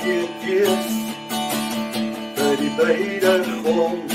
geetjies by die beide grond.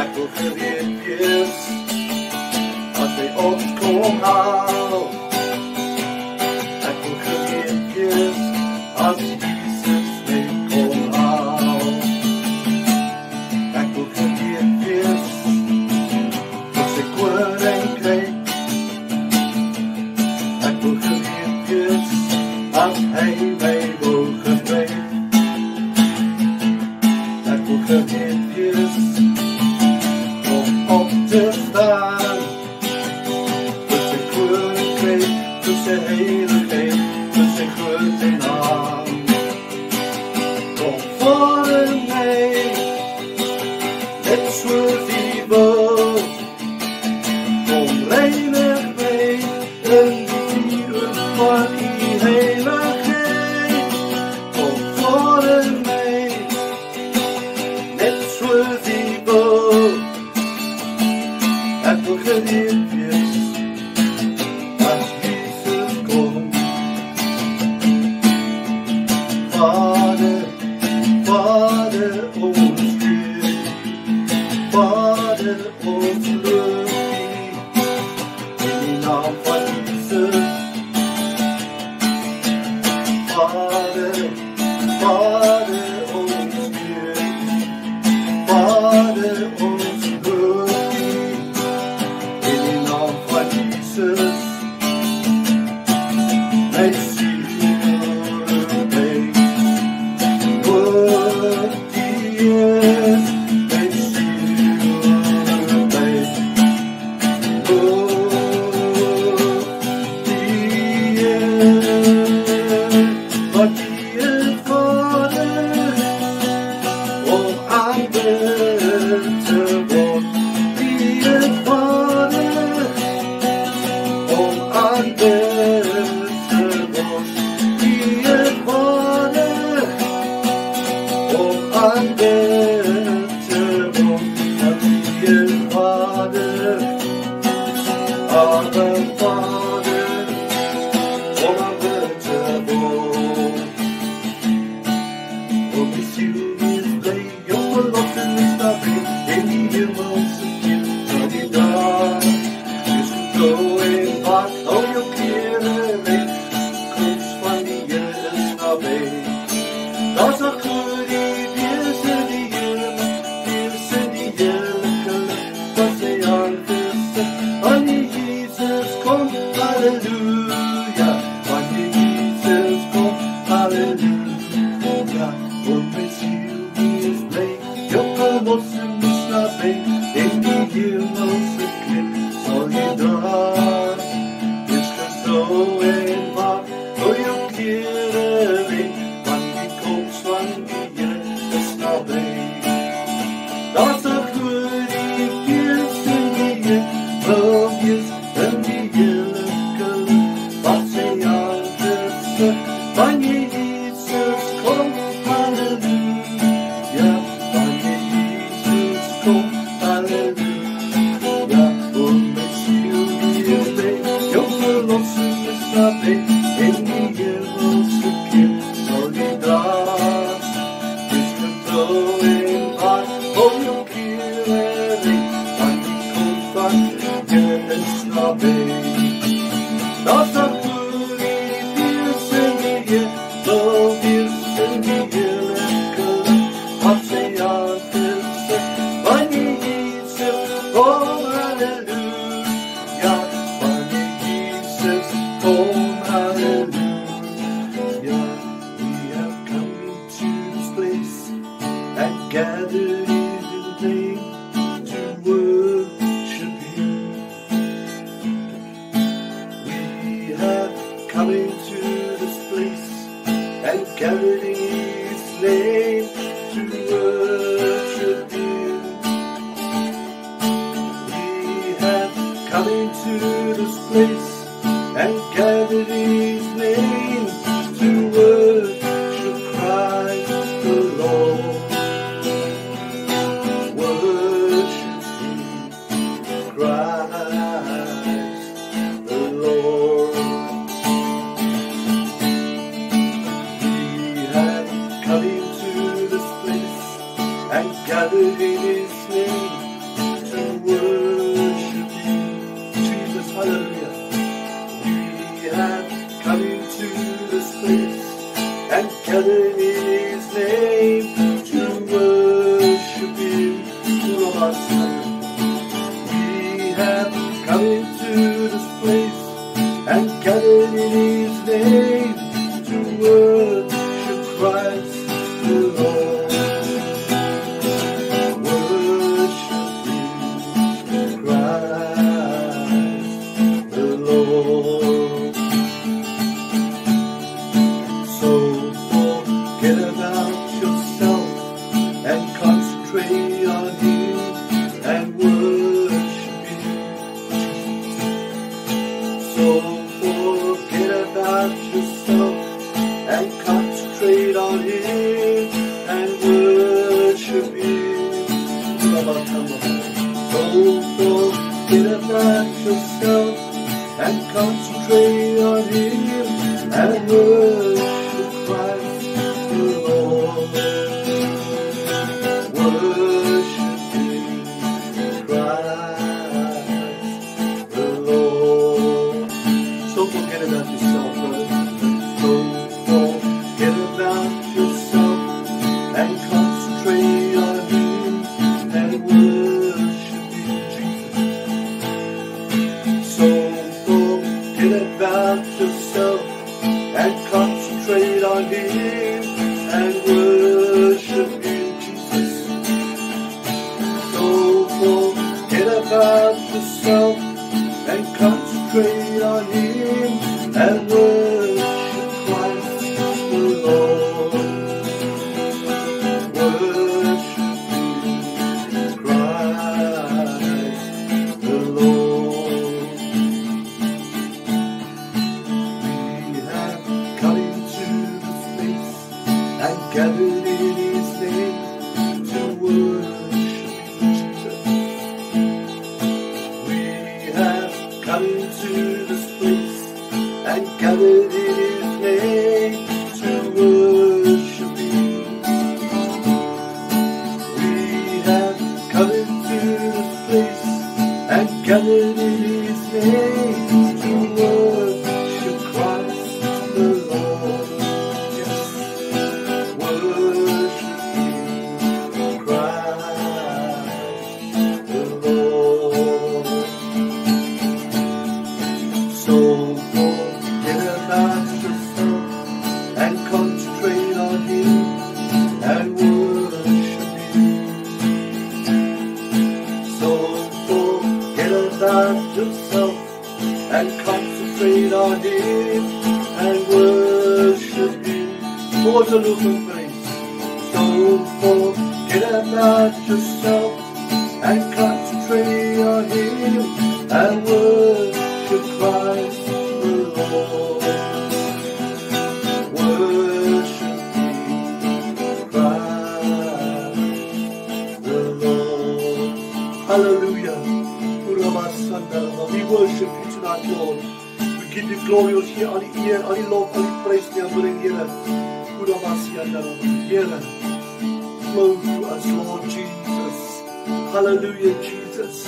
Ek wil gereed wees as hy ons kom haal. Ek wil gereed wees as Jesus my kom haal. Ek wil gereed wees vir sy koninkryk. Ek wil gereed wees as hy my wil gebruik. Ek wil gereed wees om op te staan vir sy koninkryk, vir sy heiligheid, vir sy grote naam. Kom voor my, net soos U wil. Kom reinig my in die vuur van U heiligheid. Kom voor my, net soos U wil. Ek wil gereed wees as Jesus kom. Vader, Vader, ons Heer, Vader, ons loof U in die naam van Jesus. Vader, Vader, ons Heer, Vader, ons loof U in die naam van Jesus. My siel weet wat U is. My siel weet wat U is. Wat U is, Vader, om aanbid te word. U is Vader, om aanbid te word. U is Vader, om aanbid te word. Want U is Vader, Abba Vader, om aanbid te word. Op die ziel is blij, jou verlossing is nabij, in die hemelse kiel van die dag. Dus vertrouw en wacht, al jou keren weet, komst van die Heer is nabij. Dat is een goede, wees in die heerlijke lucht, wat zij aangezet, wanneer Jezus komt, halleluja, wanneer Jezus komt, halleluja. Want mijn ziel die is blij, jouw verlossing is nabij, in die hemelse klip zal je daar. Dus getrouw en wacht, voor jouw keren weet, want die komst van die Heer is nabij. Dat is een goede, wees in die Heer, wel wees in die heerlijke lucht, wat zij aangezet, wanneer Jezus komt, halleluja, wanneer Jezus komt, halleluja. Want mijn ziel die is blij, jouw verlossing is nabij, in die hemelse kip zal je daar. Dus getrouw en wacht, voor jouw keren weet, want die komst van je is nabij. Dat is een goede, wees in die Heer, wel wees in die heerlijke lucht, wat zij aangezet, wanneer Jezus komt, halleluja, wanneer Jezus komt, halleluja. We have come into this place and gathered in His name to worship Him. We have come into this place and gathered in His name to worship Him. We have come into this place and gathered in His name to worship Christ the Lord. Worship Him, Christ. gathered in His name to worship you. Jesus, hallelujah. We have come into this place and gathered in His name to worship you. We have come into this place and gathered in His name to worship Christ the Lord. Worship you, Christ the Lord. So forget about yourself and concentrate on Him and worship Him. So forget about yourself and concentrate on Him and worship Him. So forget about yourself and concentrate on Him and worship Christ the Lord. Worship Him, Christ the Lord. So forget about yourself, brother. So forget about yourself and concentrate on Him and worship Him, Jesus. So forget about yourself and concentrate on Him and worship Him, Jesus. So forget about yourself and concentrate on Him and worship Christ the Lord. Worship Him, Christ the Lord. We have come into this place and gathered in His name to worship Jesus. We have come into this place and gathered in His name to worship Him. We have come into this place and gathered in His name to worship Christ the Lord. Yes, worship Him, Christ the Lord. So forget about yourself and concentrate on Him and worship Him. So forget about yourself and concentrate on Him and worship Him. What's a little place? So forget about yourself and concentrate on Him and worship Christ the Lord. Worship Him, Christ the Lord. Hallelujah. We worship You tonight, Lord. We give You glory, ons gee al die eer, al die lof, al die prys te aanbring, Here. Here, flow through us, Lord Jesus. Hallelujah, Jesus.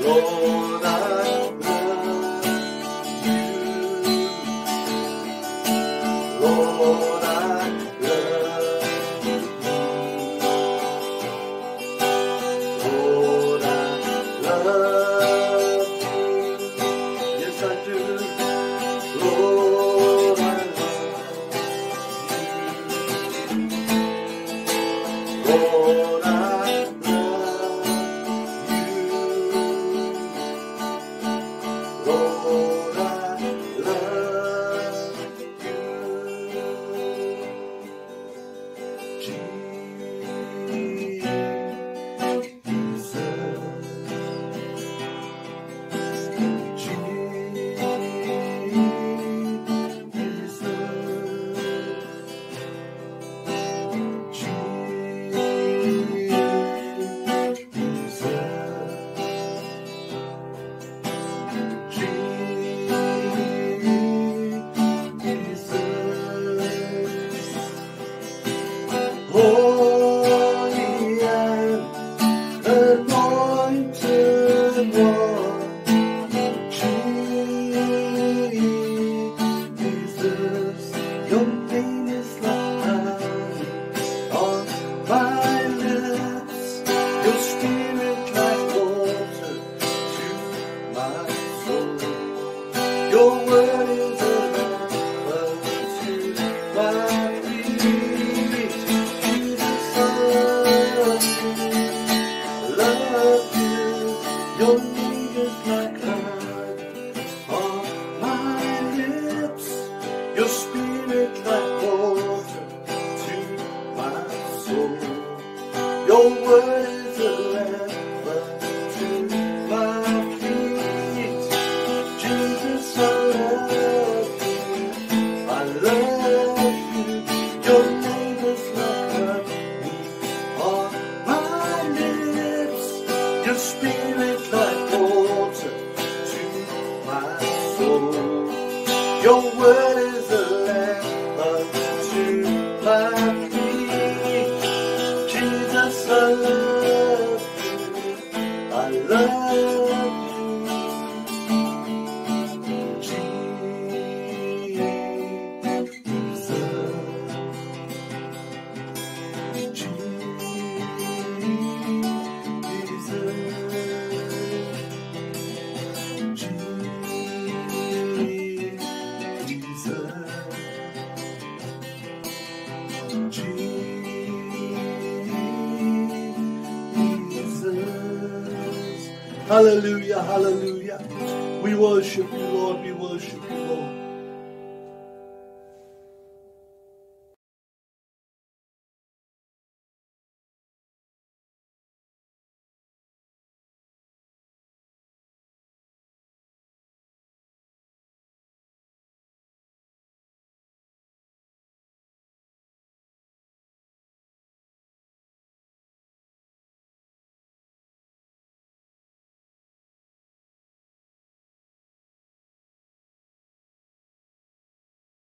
Lord, I love you. Lord, I love you. Lord, I love you. Yes, I do. Lord, I love you. Lord, I love you. Lord, I love you. Holy and anointed one, Jesus, your name is like honey on my lips, your spirit like water to my soul. Your word is a lamp to my feet. Jesus, I love you. Your name is like honey on my lips. Your spirit like water to my soul. Your word is a lamp to my feet. Jesus, I love you. I love you. Your name is like honey on my lips. Your spirit like water to my soul. Your word is a lamp unto my feet. Jesus, I love you. I love you. Hallelujah, hallelujah. We worship you, Lord. We worship you, Lord.